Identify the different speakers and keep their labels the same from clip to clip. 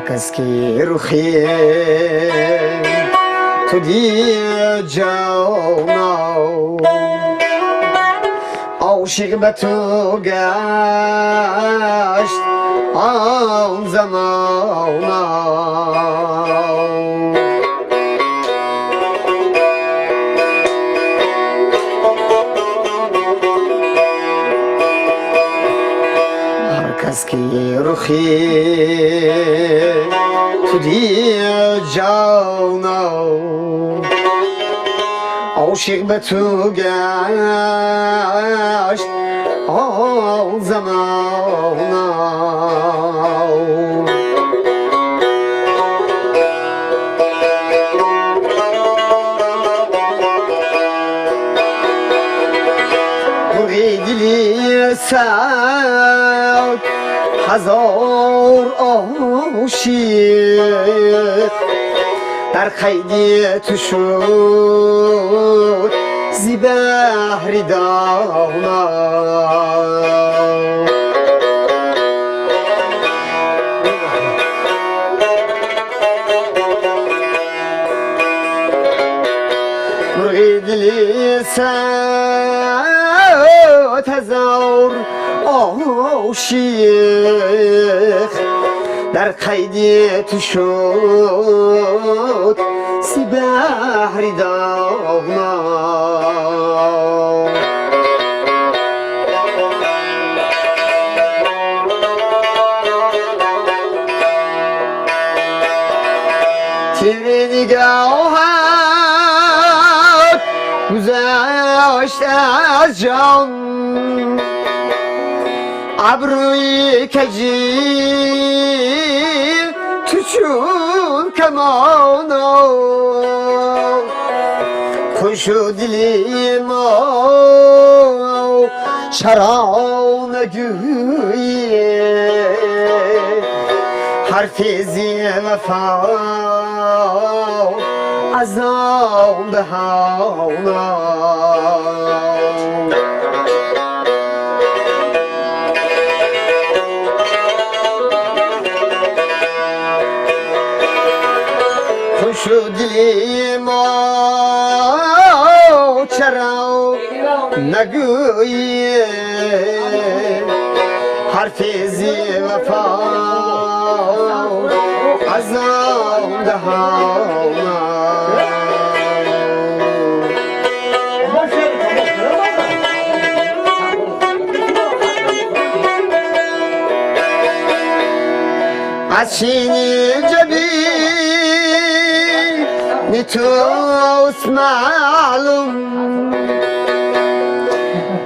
Speaker 1: کس که روخی تو دی جانا عاشق به تو گشت آن زمانا کس که روخی تو دی جانا عاشق به تو گشت آن زمانا مرغی دلی سعد هزار عاشق در قید تو شد زی بحر دانا مرغی دلی سعد هزار عاشق در قید تو شد سی بحر داغنا تیر نگاهت گذشت از جان ابروی کجی تو چون کمانا خوش و دلی ما چرا نگویی حرف زی وفا از آن دهانا شدی ما چرا نگویی حرف زی وفا از آن دهانا از چینی جبی توست معلوم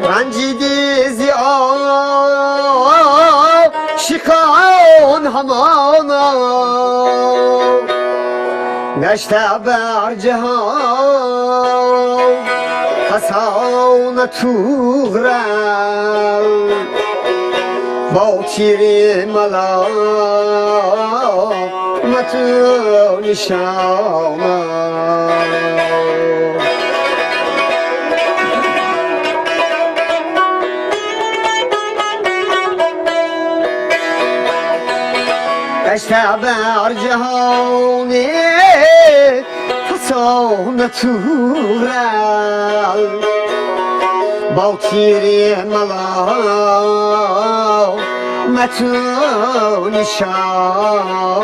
Speaker 1: رنجیدی زی عاشقان همانا گشته بر جهان حسان توغرم با تیر ملا متو نشانا گشته بر جهانی حسان تورم با تیر ملا متو نشان